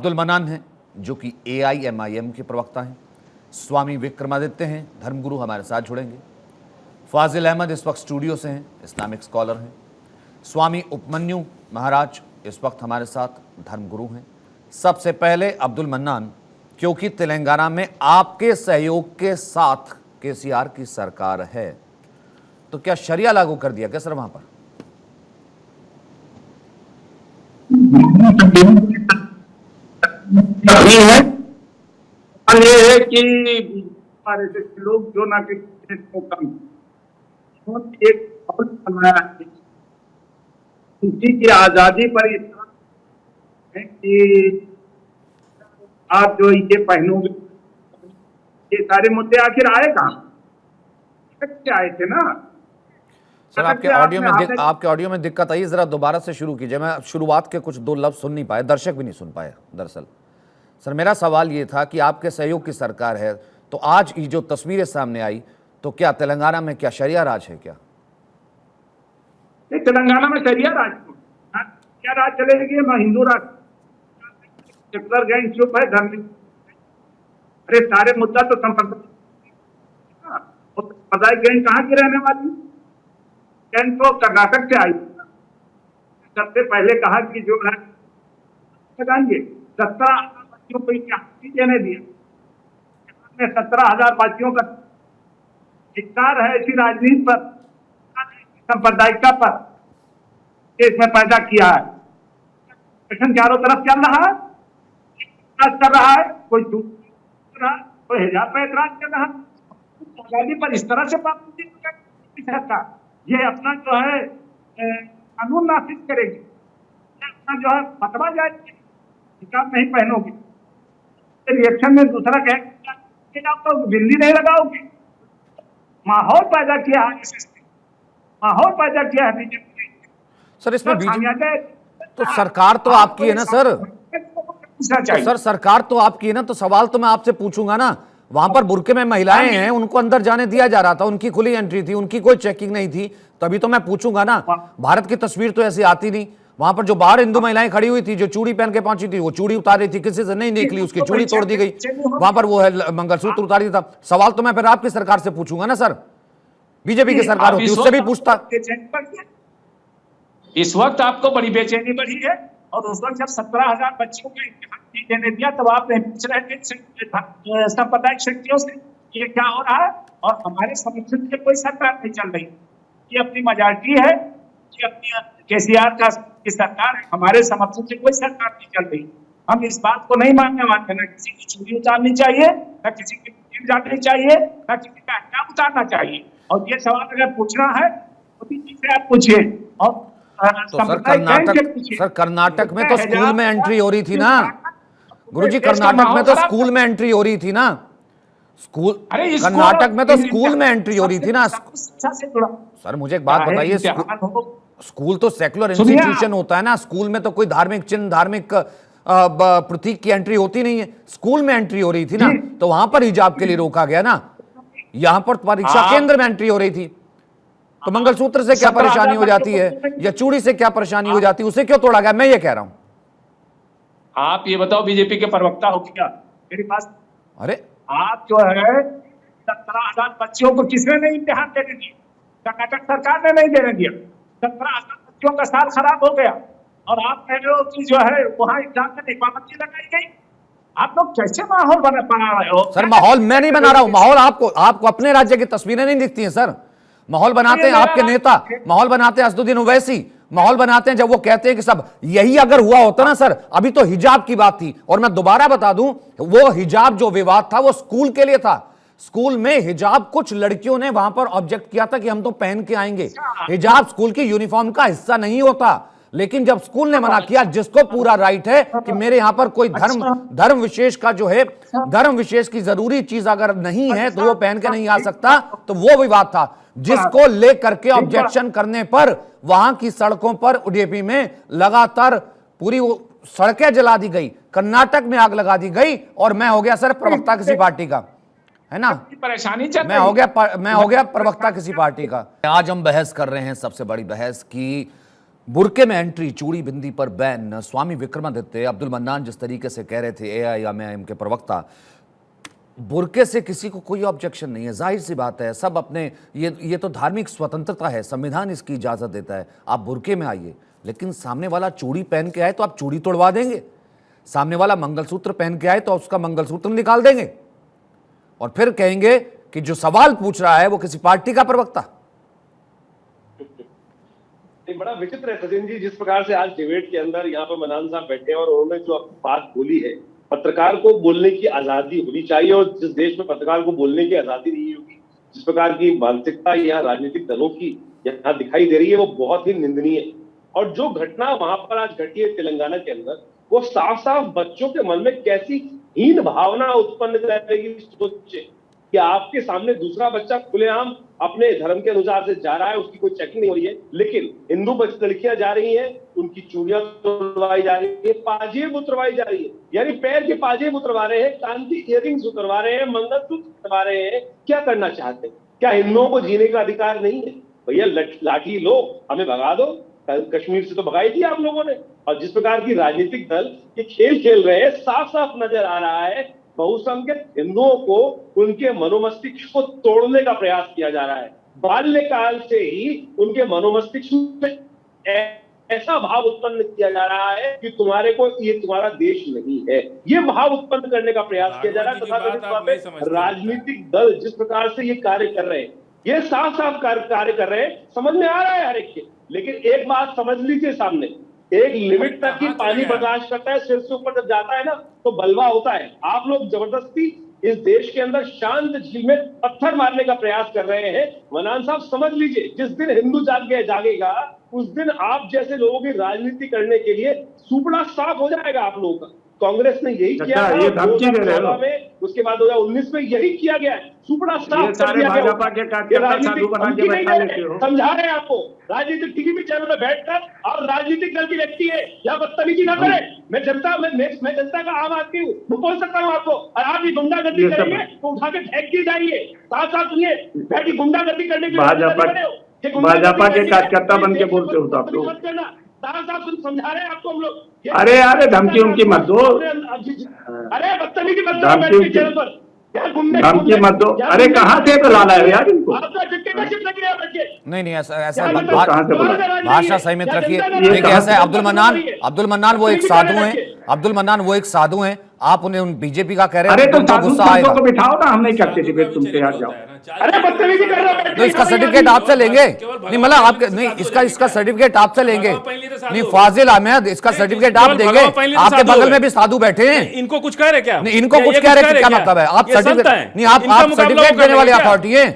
Abdul mannan हैं जो कि AIMIM के प्रवक्ता हैं। स्वामी विक्रमादित्य हैं, धर्मगुरु, हमारे साथ जुड़ेंगे। फाजिल अहमद इस वक्त स्टूडियो से हैं, इस्लामिक स्कॉलर हैं। स्वामी उपमन्यु महाराज इस वक्त हमारे साथ धर्मगुरु हैं। सबसे पहले अब्दुल मन्नान, क्योंकि तेलंगाना में आपके सहयोग के साथ KCR की सरकार है, तो क्या शरिया लागू कर दिया क्या सर वहां पर? नहीं है। और ये है कि हमारे जैसे लोग जो नागरिक एक बनाया है किसी की आजादी पर इस तरह है कि आप जो ये पहनोगे, ये सारे मुद्दे आखिर आए कहाँ से आए थे ना सर? आपके ऑडियो में दिक्कत आई, जरा दोबारा से शुरू कीजिए। मैं शुरुआत के कुछ 2 लफ्ज सुन नहीं पाया, दर्शक भी नहीं सुन पाए। दरअसल सर मेरा सवाल ये था कि आपके सहयोग की सरकार है, तो आज ये जो तस्वीरें सामने आई, तो क्या तेलंगाना में क्या शरिया राज है क्या? तेलंगाना में शरिया राज क्या राज चलेगी? मैं हिंदू राज सेकुलर गैंग चुप है, धर्म। अरे सारे मुद्दा तो संप्रदाय गैंग कहाँ की रहने वाली? गैंग तो कर्नाटक से आई। सबसे पहले कहा कि जो है लगाएंगे 17,000 बच्चियों को देने दिया। 17,000 बच्चियों का अधिकार है ऐसी राजनीति पर, सांप्रदायिकता पर देश में पैदा किया है। चारों तरफ चल रहा है, कर रहा है, कोई कोई हिजाब पर एतराज कर रहा है। आजादी पर इस तरह से पाबंदी सरकार ये अपना जो है कानून नाफिज करेगी, अपना जो है फतवा जारी हिजाब नहीं पहनोगी, रिएक्शन में दूसरा कहेगा तो बिल्ली नहीं लगाओगी। माहौल पैदा किया है, माहौल पैदा किया है बीजेपी। सर इसमें तो सरकार तो आपकी है ना सर? तो सर सरकार तो आपकी है ना, तो सवाल तो मैं आपसे पूछूंगा ना। वहां पर बुरके में महिलाएं हैं, उनको अंदर जाने दिया जा रहा था, उनकी खुली एंट्री थी, उनकी कोई चेकिंग नहीं थी, तभी तो मैं पूछूंगा ना। भारत की तस्वीर तो ऐसी आती नहीं। वहां पर जो बाहर हिंदू महिलाएं खड़ी हुई थी, जो चूड़ी पहन के पहुंची थी, वो चूड़ी उतार रही थी, किसी से नहीं निकली, उसकी चूड़ी तोड़ दी गई। वहां पर वो है मंगलसूत्र उतार दिया था। सवाल तो मैं फिर आपकी सरकार से पूछूंगा ना सर। बीजेपी की सरकार होती उससे भी पूछता। इस वक्त आपको बड़ी बेचैनी बढ़ी है, और उस वक्त जब 17,000 बच्चियों को इम्तिहान देने दिया तब आप पूछ रहे थे सांप्रदायिक शक्तियों से ये क्या हो रहा है। और हमारे समर्थन से कोई सरकार नहीं चल रही, ये अपनी मेजॉरिटी है, ये अपनी KCR की सरकार है, हमारे समर्थन से कोई सरकार नहीं चल रही। हम इस बात को नहीं मानने वाले, ना किसी की चूड़ी उतारनी चाहिए, ना किसी की चूड़ी जानी चाहिए, ना किसी का हिजाब उतारना चाहिए। और ये सवाल अगर पूछना है तो किसी से आप पूछिए। और तो सर कर्नाटक में तो स्कूल में एंट्री हो रही थी ना गुरुजी, कर्नाटक में तो स्कूल में एंट्री हो रही थी ना, स्कूल कर्नाटक में तो स्कूल में एंट्री हो रही थी ना। सर मुझे एक बात बताइए, स्कूल तो सेकुलर इंस्टीट्यूशन होता है ना, स्कूल में तो कोई धार्मिक चिन्ह, धार्मिक प्रतीक की एंट्री होती नहीं है। स्कूल में एंट्री हो रही थी ना, तो वहां पर हिजाब के लिए रोका गया ना। यहां पर परीक्षा केंद्र में एंट्री हो रही थी, तो मंगलसूत्र से क्या परेशानी हो जाती है या चूड़ी से क्या परेशानी हो जाती है, उसे क्यों तोड़ा गया? मैं ये कह रहा हूं। आप ये बताओ, बीजेपी के प्रवक्ता हो क्या मेरे पास? अरे आप जो है 17,000 बच्चियों को किसने नहीं इम्तिहान देने दिया? कर्नाटक सरकार ने नहीं देने दिया। 17,000 बच्चियों का साल खराब हो गया, और आप कह रहे हो कि जो है वहां एग्जाम में पाबंदी लगाई गई। आप लोग कैसे माहौल बना रहे हो? सर माहौल मैं नहीं बना रहा हूं, माहौल आपको अपने राज्य की तस्वीरें नहीं दिखती हैं सर। माहौल बनाते हैं आपके नेता, माहौल बनाते हैं असदुद्दीन ओवैसी, माहौल बनाते हैं जब वो कहते हैं कि सब। यही अगर हुआ होता ना सर, अभी तो हिजाब की बात थी। और मैं दोबारा बता दूं, वो हिजाब जो विवाद था वो स्कूल के लिए था। स्कूल में हिजाब कुछ लड़कियों ने वहां पर ऑब्जेक्ट किया था कि हम तो पहन के आएंगे। हिजाब स्कूल की यूनिफॉर्म का हिस्सा नहीं होता, लेकिन जब स्कूल ने मना किया, जिसको पूरा राइट है कि मेरे यहां पर कोई धर्म विशेष का जो है, धर्म विशेष की जरूरी चीज अगर नहीं है तो वो पहन के नहीं आ सकता, तो वो विवाद था, जिसको लेकर के ऑब्जेक्शन करने पर वहां की सड़कों पर UDP में लगातार पूरी सड़कें जला दी गई, कर्नाटक में आग लगा दी गई। और मैं हो गया सर प्रवक्ता किसी पार्टी का, है ना, परेशानी मैं हो गया प्रवक्ता किसी पार्टी का। आज हम बहस कर रहे हैं सबसे बड़ी बहस की बुरके में एंट्री, चूड़ी बिंदी पर बैन, स्वामी विक्रमादित्य, अब्दुल मन्नान जिस तरीके से कह रहे थे एआईएमआईएम के प्रवक्ता, बुरके से किसी को कोई ऑब्जेक्शन नहीं है, जाहिर सी बात है, सब अपने ये तो धार्मिक स्वतंत्रता है, संविधान इसकी इजाजत देता है, आप बुरके में आइए। लेकिन सामने वाला चूड़ी पहन के आए तो आप चूड़ी तोड़वा देंगे, सामने वाला मंगलसूत्र पहन के आए तो उसका मंगलसूत्र निकाल देंगे और फिर कहेंगे कि जो सवाल पूछ रहा है वो किसी पार्टी का प्रवक्ता। बड़ा विचित्र है सचिन जी, जिस प्रकार से आज डिबेट के अंदर यहाँ पर मन्नान साहब बैठे हैं और उन्होंने जो बात बोली है, पत्रकार को बोलने की आजादी होनी चाहिए और जिस देश में पत्रकार को बोलने की आजादी नहीं होगी, जिस प्रकार की मानसिकता यहाँ राजनीतिक दलों की यहाँ दिखाई दे रही है, वो बहुत ही निंदनीय है। और जो घटना वहां पर आज घटी है तेलंगाना के अंदर, वो साफ साफ बच्चों के मन में कैसी हीन भावना उत्पन्न करेगी। सोचे कि आपके सामने दूसरा बच्चा खुलेआम अपने धर्म के अनुसार से जा रहा है, उसकी कोई चेकिंग नहीं हो रही है, लेकिन हिंदू लड़कियां जा रही हैं, उनकी चूड़ियां उतरवाई जा रही है, पाजेब उतरवाई जा रही है, यानी पैर के पाजेब उतरवा रहे हैं, कान की इयररिंग्स उतरवा रहे हैं, मंगलसूत्र उतरवा रहे हैं। क्या करना चाहते हैं? क्या हिंदुओं को जीने का अधिकार नहीं है? भैया लाठी लो, हमें भगा दो। कश्मीर से तो भगाई थी आप लोगों ने। और जिस प्रकार की राजनीतिक दल ये खेल खेल रहे हैं, साफ साफ नजर आ रहा है बहुसंख्यक हिंदुओं को उनके मनोमस्तिष्क को तोड़ने का प्रयास किया जा रहा है। बाल्यकाल से ही उनके मनोमस्तिष्क में ऐसा भाव उत्पन्न किया जा रहा है कि तुम्हारे को ये तुम्हारा देश नहीं है, ये भाव उत्पन्न करने का प्रयास किया जा रहा है। राजनीतिक दल जिस प्रकार से ये कार्य कर रहे हैं, ये साफ साफ कार्य कर रहे हैं, समझ में आ रहा है हर एक के। लेकिन एक बात समझ लीजिए, सामने एक लिमिट तक ही पानी बर्दाश्त करता है, सिर से ऊपर जब जाता है ना तो बलवा होता है। आप लोग जबरदस्ती इस देश के अंदर शांत झील में पत्थर मारने का प्रयास कर रहे हैं। मन्नान साहब समझ लीजिए, जिस दिन हिंदू जागेगा उस दिन आप जैसे लोगों की राजनीति करने के लिए सुपड़ा साफ हो जाएगा आप लोगों का। कांग्रेस ने यही किया था, ये धमकी दे रहे हो। में उसके बाद 2019 में यही किया गया है, सुपड़ा साफ कर दिया गया। भाजपा के कार्यकर्ता साधु बना के बैठा लेते हो। समझा रहे हैं आपको, राजनीतिक टीवी चैनल में बैठकर और राजनीतिक दल की व्यक्ति है या बदतमीजी ना करे। मैं जनता का आम आदमी हूँ, मैं बोल सकता हूँ आपको। और आप ये गुंडागर्दी करेंगे तो उठा के फेंक के जाइए। साथ साथ सुनिए, बैठी गुंडागर्दी करने के भाजपा के कार्यकर्ता बन के बोलते हो आप लोग। समझा रहे हैं आपको हम लोग। अरे यार धमकी उनकी मत दो, अरे बदतमीजी मत धमकी मत दो। अरे कहाँ से बुलाना है यार इनको? नहीं ऐसा भाषा संयमित रखिए। देखिए ऐसा है, अब्दुल मन्नान वो एक साधु हैं, अब्दुल मन्नान वो एक साधु हैं, आप उन्हें उन बीजेपी का कह रहे हैं। अरे तो गुस्सा आएगा तो बिठाओ ना, हम नहीं करते डिबेट, तुम तैयार जाओ। अरे बदतमीजी कर रहे हो। तो इसका सर्टिफिकेट आपसे लेंगे, नहीं मतलब आपके नहीं, इसका सर्टिफिकेट आपसे लेंगे, नहीं फाजिल अहमद इसका सर्टिफिकेट आप देंगे। आपके बगल में भी साधु बैठे हैं, इनको कुछ कह रहे क्या? नहीं इनको कुछ कह रहे क्या मतलब है? आप सर्टिफिकेट नहीं, आप सर्टिफिकेट देने वाली अथॉरिटी है।